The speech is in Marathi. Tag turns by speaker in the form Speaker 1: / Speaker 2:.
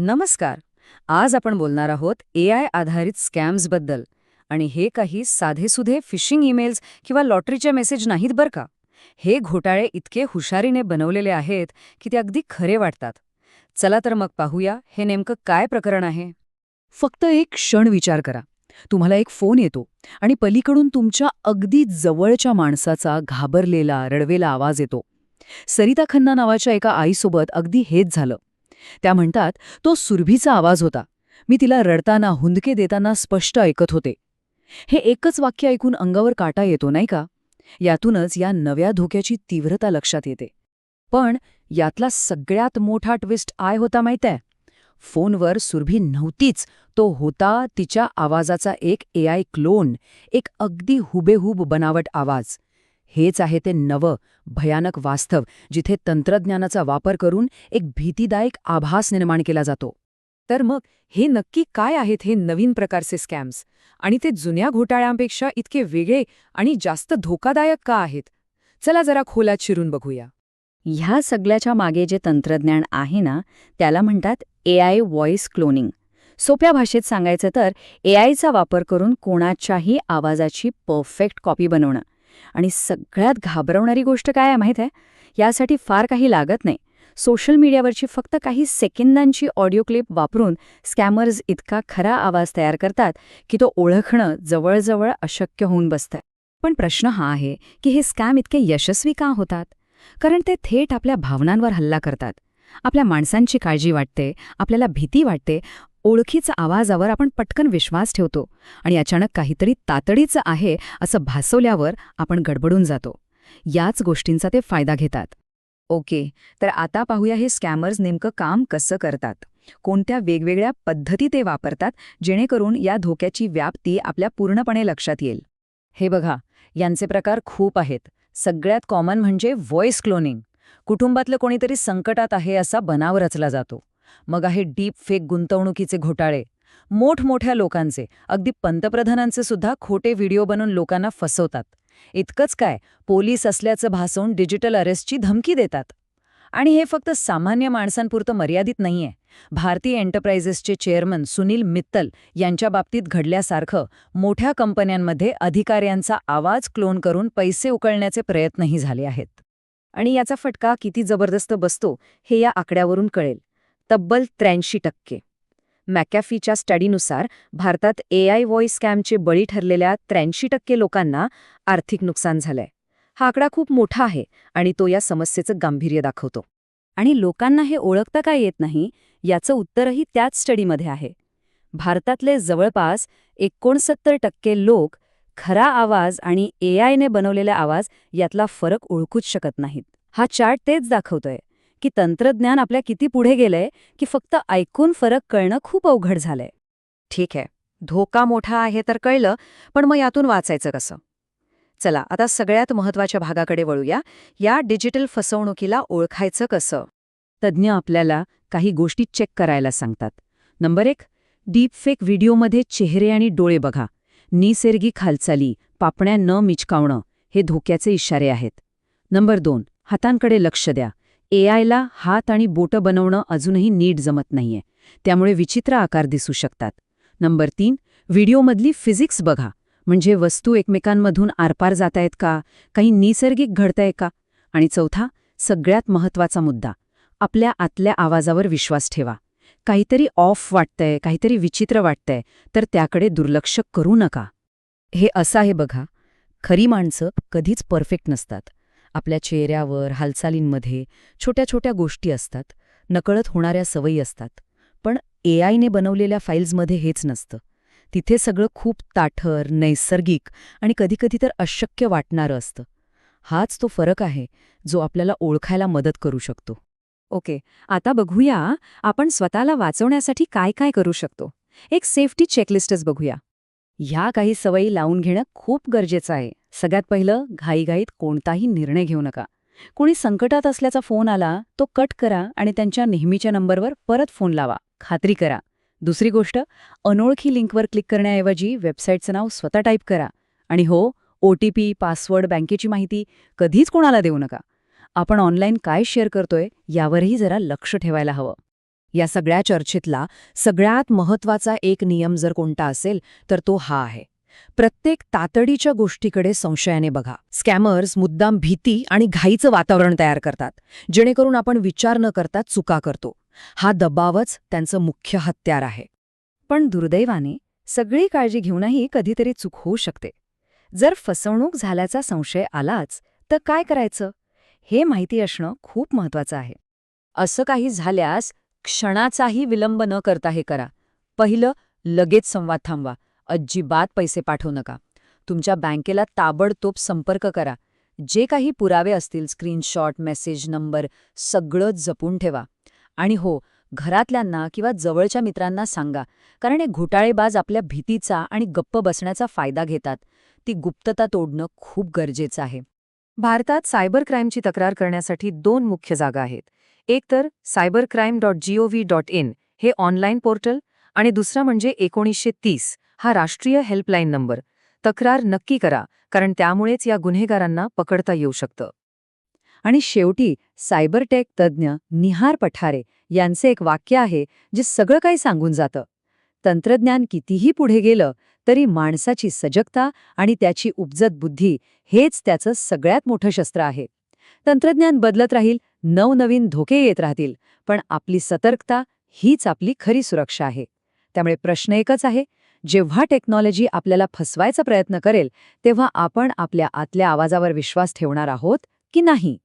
Speaker 1: नमस्कार. आज आपण बोलणार आहोत AI आधारित स्कॅम्सबद्दल. आणि हे काही साधेसुधे फिशिंग ईमेल्स किंवा लॉटरीचे मेसेज नाहीत बरं का. हे घोटाळे इतके हुशारीने बनवलेले आहेत की ते अगदी खरे वाटतात. चला तर मग पाहूया हे नेमकं काय प्रकरण आहे.
Speaker 2: फक्त एक क्षण विचार करा. तुम्हाला एक फोन येतो आणि पलीकडून तुमच्या अगदी जवळच्या माणसाचा घाबरलेला रडवेला आवाज येतो. सरिता खन्ना नावाच्या एका आईसोबत अगदी हेच झालं. त्या म्हणतात, तो सुरभीचा आवाज होता. मी तिला रडताना हुंदके देताना स्पष्ट ऐकत होते. हे एकच वाक्य ऐकून अंगावर काटा येतो नाही का? यातूनच या नव्या धोक्याची तीव्रता लक्षात येते. पण यातला सगळ्यात मोठा ट्विस्ट काय होता माहितीये? फोनवर सुरभी नव्हतीच, तो होता तिच्या आवाजाचा एक AI क्लोन, एक अगदी हुबेहूब बनावट आवाज. हेच आहे ते नवं, भयानक वास्तव जिथे तंत्रज्ञानाचा वापर करून एक भीतीदायक आभास निर्माण केला जातो.
Speaker 1: तर मग हे नक्की काय आहेत हे नवीन प्रकारचे स्कॅम्स? आणि ते जुन्या घोटाळ्यांपेक्षा इतके वेगळे आणि जास्त धोकादायक का आहेत? चला जरा खोलात शिरून बघूया.
Speaker 3: ह्या सगळ्याच्या मागे जे तंत्रज्ञान आहे ना, त्याला म्हणतात AI व्हॉइस क्लोनिंग. सोप्या भाषेत सांगायचं तर AIचा वापर करून कोणाच्याही आवाजाची परफेक्ट कॉपी बनवणं. आणि सगळ्यात घाबरवणारी गोष्ट काय आहे माहीत आहे? यासाठी फार काही लागत नाही. सोशल मीडियावरची फक्त काही सेकंदांची ऑडिओ क्लिप वापरून स्कॅमर्स इतका खरा आवाज तयार करतात की तो ओळखणं जवळजवळ अशक्य होऊन बसतं. पण प्रश्न हा आहे की हे स्कॅम इतके यशस्वी का होतात? कारण ते थेट आपल्या भावनांवर हल्ला करतात. आपल्या माणसांची काळजी वाटते, आपल्याला भीती वाटते, ओळखीचा आवाजावर आपण पटकन विश्वास ठेवतो आणि अचानक काहीतरी तातडीचं आहे असं भासवल्यावर आपण गडबडून जातो. याच गोष्टींचा ते फायदा घेतात.
Speaker 1: ओके, तर आता पाहूया हे स्कॅमर्स नेमकं काम कसं करतात. कोणत्या वेगवेगळ्या पद्धती ते वापरतात जेणेकरून या धोक्याची व्याप्ती आपल्या पूर्णपणे लक्षात येईल. हे बघा, यांचे प्रकार खूप आहेत. सगळ्यात कॉमन म्हणजे व्हॉइस क्लोनिंग. कुटुंबातलं कोणीतरी संकटात आहे असा बनाव रचला जातो. मग आहे डीप फेक गुंतवणुकीचे घोटाळे. मोठमोठ्या लोकांचे, अगदी पंतप्रधानांचे सुद्धा खोटे व्हिडिओ बनवून लोकांना फसवतात. इतकंच काय, पोलीस असल्याचं भासवून डिजिटल अरेस्टची धमकी देतात. आणि हे फक्त सामान्य माणसांपुरतं मर्यादित नाहीये. भारतीय एंटरप्राइजेसचे चेअरमन सुनील मित्तल यांच्या बाबतीत घडल्यासारखं मोठ्या कंपन्यांमध्ये अधिकाऱ्यांचा आवाज क्लोन करून पैसे उकळण्याचे प्रयत्नही झाले आहेत. आणि याचा फटका किती जबरदस्त बसतो हे या आकड्यावरून कळेल. तब्बल 83%. मॅकॅफीच्या स्टडीनुसार भारतात AI व्हॉइस स्कॅमचे बळी ठरलेल्या 83% लोकांना आर्थिक नुकसान झालंय. हा आकडा खूप मोठा आहे आणि तो या समस्येचं गांभीर्य दाखवतो.
Speaker 3: आणि लोकांना हे ओळखता का येत नाही याचं उत्तरही त्याच स्टडीमध्ये आहे. भारतातले जवळपास 69% लोक खरा आवाज आणि AIने बनवलेला आवाज यातला फरक ओळखूच शकत नाहीत. हा चार्ट तेच दाखवतोय की तंत्रज्ञान आपल्या किती पुढे गेलंय की फक्त ऐकून फरक कळणं खूप अवघड झालंय.
Speaker 1: ठीक आहे, धोका मोठा आहे तर कळलं, पण मग यातून वाचायचं कसं? चला आता सगळ्यात महत्त्वाच्या भागाकडे वळूया. या डिजिटल फसवणुकीला ओळखायचं कसं? तज्ज्ञ आपल्याला काही गोष्टी चेक करायला सांगतात. नंबर 1, डीपफेक व्हिडिओमध्ये चेहरे आणि डोळे बघा. निसर्गिक हालचाली, पापण्या न मिचकावणं हे धोक्याचे इशारे आहेत. नंबर 2, हातांकडे लक्ष द्या. AIला हात आणि बोटं बनवणं अजूनही नीट जमत नाहीये, त्यामुळे विचित्र आकार दिसू शकतात. नंबर 3, व्हिडिओमधली फिजिक्स बघा. म्हणजे वस्तू एकमेकांमधून आरपार जातायत का, काही नैसर्गिक घडतंय का. आणि चौथा, सगळ्यात महत्त्वाचा मुद्दा, आपल्या आतल्या आवाजावर विश्वास ठेवा. काहीतरी ऑफ वाटतंय, काहीतरी विचित्र वाटतंय, तर त्याकडे दुर्लक्ष करू नका. हे असं आहे बघा, खरी माणसं कधीच परफेक्ट नसतात. आपल्या चेहऱ्यावर, हालचालींमध्ये छोट्या छोट्या गोष्टी असतात, नकळत होणाऱ्या सवयी असतात. पण AIने बनवलेल्या फाईल्समध्ये हेच नसतं. तिथे सगळं खूप ताठर, नैसर्गिक आणि कधीकधी तर अशक्य वाटणारं असतं. हाच तो फरक आहे जो आपल्याला ओळखायला मदत करू शकतो. ओके, आता बघूया आपण स्वतःला वाचवण्यासाठी काय काय करू शकतो. एक सेफ्टी चेकलिस्टच बघूया. ह्या काही सवयी लावून घेणं खूप गरजेचं आहे. सगळ्यात पहिलं, घाईघाईत कोणताही निर्णय घेऊ नका. कोणी संकटात असल्याचा फोन आला तो कट करा आणि त्यांच्या नेहमीच्या नंबरवर परत फोन लावा. खात्री करा. दुसरी गोष्ट, अनोळखी लिंकवर क्लिक करण्याऐवजी वेबसाईटचं नाव स्वतः टाईप करा. आणि हो, OTP, पासवर्ड, बँकेची माहिती कधीच कोणाला देऊ नका. आपण ऑनलाईन काय शेअर करतोय यावरही जरा लक्ष ठेवायला हवं.
Speaker 2: या सगळ्या चर्चेतला सगळ्यात महत्वाचा एक नियम जर कोणता असेल तर तो हा आहे. प्रत्येक तातडीच्या गोष्टीकडे संशयाने बघा. स्कॅमर्स मुद्दाम भीती आणि घाईचं वातावरण तयार करतात, जेणेकरून आपण विचार न करता चुका करतो. हा दबावच त्यांचं मुख्य हत्यार आहे.
Speaker 3: पण दुर्दैवाने सगळी काळजी घेऊनही कधीतरी चूक होऊ शकते. जर फसवणूक झाल्याचा संशय आलाच तर काय करायचं हे माहिती असणं खूप महत्वाचं आहे.
Speaker 1: असं काही झाल्यास क्षणाचाही विलंब न करता हे करा. पहिलं, लगेच संवाद थांबवा. अजिबात पैसे पाठवू नका. तुमच्या बँकेला ताबडतोब संपर्क करा. जे काही पुरावे असतील, स्क्रीनशॉट, मेसेज, नंबर, सगळं जपून ठेवा. आणि हो, घरातल्यांना किंवा जवळच्या मित्रांना सांगा, कारण हे घोटाळेबाज आपल्या भीतीचा आणि गप्प बसण्याचा फायदा घेतात. ती गुप्तता तोडणं खूप गरजेचं आहे. भारतात सायबर क्राईमची तक्रार करण्यासाठी 2 मुख्य जागा आहेत. एक तर cybercrime.gov.in हे ऑनलाईन पोर्टल आणि दुसरा म्हणजे 1930 हा राष्ट्रीय हेल्पलाईन नंबर. तक्रार नक्की करा, कारण त्यामुळेच या गुन्हेगारांना पकडता येऊ शकतं.
Speaker 3: आणि शेवटी सायबरटेक तज्ज्ञ निहार पठारे यांचे एक वाक्य आहे जे सगळं काही सांगून जातं. तंत्रज्ञान कितीही पुढे गेलं तरी माणसाची सजगता आणि त्याची उपजत बुद्धी हेच त्याचं सगळ्यात मोठं शस्त्र आहे. तंत्रज्ञान बदलत राहील, नवनवीन धोके येत राहतील, पण आपली सतर्कता हीच आपली खरी सुरक्षा आहे. त्यामुळे प्रश्न एकच आहे, जेव्हा टेक्नॉलॉजी आपल्याला फसवायचा प्रयत्न करेल तेव्हा आपण आपल्या आतल्या आवाजावर विश्वास ठेवणार आहोत की नाही?